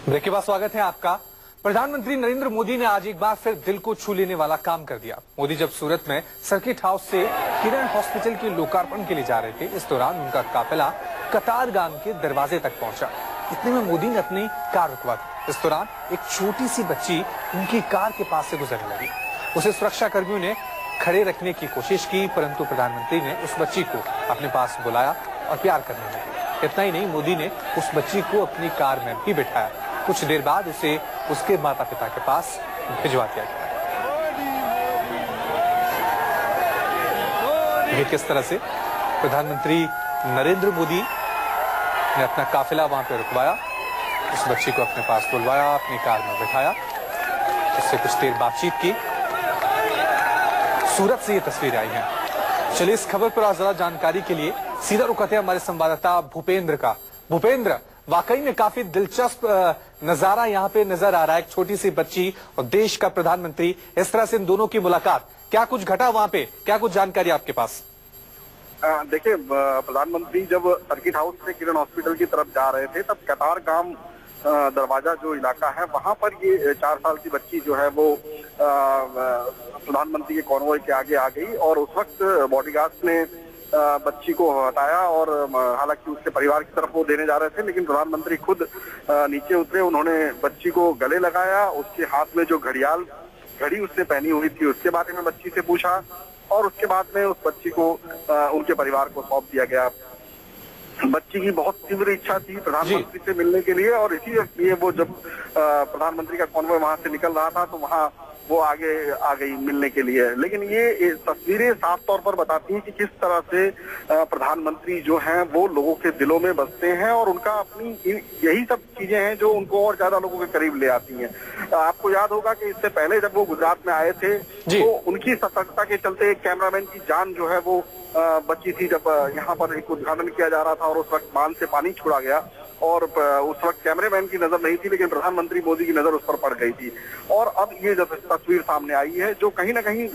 Break के बाद स्वागत है आपका। प्रधानमंत्री नरेंद्र मोदी ने आज एक बार फिर दिल को छू लेने वाला काम कर दिया। मोदी जब सूरत में सर्किट हाउस से किरण हॉस्पिटल के लोकार्पण के लिए जा रहे थे, इस दौरान उनका काफिला कतारगाम के दरवाजे तक पहुंचा। इतने में मोदी ने अपनी कार रुकवा दी। इस दौरान एक छोटी सी बच्ची उनकी कार के पास से गुजरने लगी। उसे सुरक्षा कर्मियों ने खड़े रखने की कोशिश की, परंतु प्रधानमंत्री ने उस बच्ची को अपने पास बुलाया और प्यार करने लगे। इतना ही नहीं, मोदी ने उस बच्ची को अपनी कार में भी बिठाया। कुछ देर बाद उसे उसके माता पिता के पास भिजवा दिया गया। ये किस तरह से प्रधानमंत्री नरेंद्र मोदी ने अपना काफिला वहां पर रुकवाया, उस बच्ची को अपने पास बुलवाया, अपनी कार में बिठाया, उससे कुछ देर बातचीत की। सूरत से ये तस्वीरें आई हैं। चलिए इस खबर पर ज्यादा जानकारी के लिए सीधा रुक करते हैं हमारे संवाददाता भूपेंद्र का। भूपेंद्र, वाकई में काफी दिलचस्प नजारा यहाँ पे नजर आ रहा है। एक छोटी सी बच्ची और देश का प्रधानमंत्री, इस तरह से इन दोनों की मुलाकात, क्या कुछ घटा वहाँ पे, क्या कुछ जानकारी आपके पास? देखिए, प्रधानमंत्री जब सर्किट हाउस से किरण हॉस्पिटल की तरफ जा रहे थे, तब कतारगाम दरवाजा जो इलाका है, वहां पर ये 4 साल की बच्ची जो है वो प्रधानमंत्री के कॉन्वॉय के आगे आ गई और उस वक्त बॉडीगार्ड्स ने बच्ची को हटाया और हालांकि उसके परिवार की तरफ वो देने जा रहे थे, लेकिन प्रधानमंत्री खुद नीचे उतरे। उन्होंने बच्ची को गले लगाया, उसके हाथ में जो घड़ी उसने पहनी हुई थी उसके बारे में बच्ची से पूछा और उसके बाद में उस बच्ची को उनके परिवार को सौंप दिया गया। बच्ची की बहुत तीव्र इच्छा थी प्रधानमंत्री से मिलने के लिए और इसीलिए वो जब प्रधानमंत्री का कॉन्वॉय वहां से निकल रहा था तो वहां वो आगे आ गई मिलने के लिए। लेकिन ये तस्वीरें साफ तौर पर बताती हैं कि किस तरह से प्रधानमंत्री जो हैं वो लोगों के दिलों में बसते हैं और उनका अपनी यही सब चीजें हैं जो उनको और ज्यादा लोगों के करीब ले आती हैं। आपको याद होगा कि इससे पहले जब वो गुजरात में आए थे तो उनकी सतर्कता के चलते एक कैमरामैन की जान जो है वो बची थी। जब यहाँ पर एक उद्घाटन किया जा रहा था और उस वक्त बांध से पानी छोड़ा गया और उस वक्त कैमरामैन की नजर नहीं थी, लेकिन प्रधानमंत्री मोदी की नजर उस पर पड़ गई थी। और अब ये जब तस्वीर सामने आई है जो कहीं ना कहीं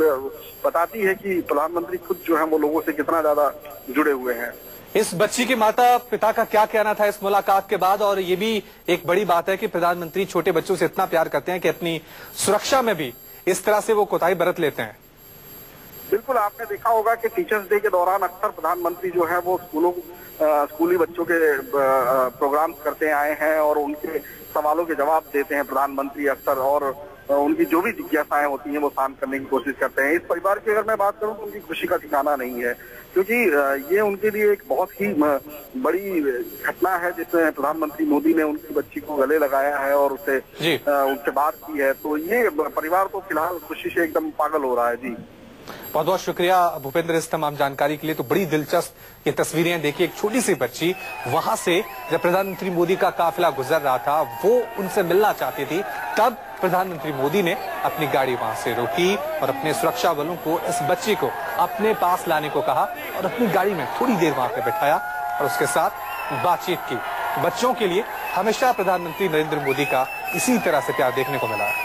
बताती है कि प्रधानमंत्री खुद जो है वो लोगों से कितना ज्यादा जुड़े हुए हैं। इस बच्ची के माता पिता का क्या कहना था इस मुलाकात के बाद? और ये भी एक बड़ी बात है कि प्रधानमंत्री छोटे बच्चों से इतना प्यार करते हैं कि अपनी सुरक्षा में भी इस तरह से वो कोताही बरत लेते हैं। बिल्कुल, आपने देखा होगा कि टीचर्स डे के दौरान अक्सर प्रधानमंत्री जो है वो स्कूली बच्चों के प्रोग्राम करते आए हैं और उनके सवालों के जवाब देते हैं प्रधानमंत्री अक्सर, और उनकी जो भी जिज्ञासाएं होती हैं वो शांत करने की कोशिश करते हैं। इस परिवार की अगर मैं बात करूं तो उनकी खुशी का ठिकाना नहीं है, क्योंकि ये उनके लिए एक बहुत ही बड़ी घटना है जिसमें प्रधानमंत्री मोदी ने उनकी बच्ची को गले लगाया है और उनसे बात की है। तो ये परिवार तो फिलहाल खुशी से एकदम पागल हो रहा है। जी, बहुत बहुत शुक्रिया भूपेंद्र इस तमाम जानकारी के लिए। तो बड़ी दिलचस्प ये तस्वीरें देखिए, एक छोटी सी बच्ची वहां से जब प्रधानमंत्री मोदी का काफिला गुजर रहा था, वो उनसे मिलना चाहती थी, तब प्रधानमंत्री मोदी ने अपनी गाड़ी वहां से रोकी और अपने सुरक्षा बलों को इस बच्ची को अपने पास लाने को कहा और अपनी गाड़ी में थोड़ी देर वहां पे बैठाया और उसके साथ बातचीत की। बच्चों के लिए हमेशा प्रधानमंत्री नरेंद्र मोदी का इसी तरह से प्यार देखने को मिला है।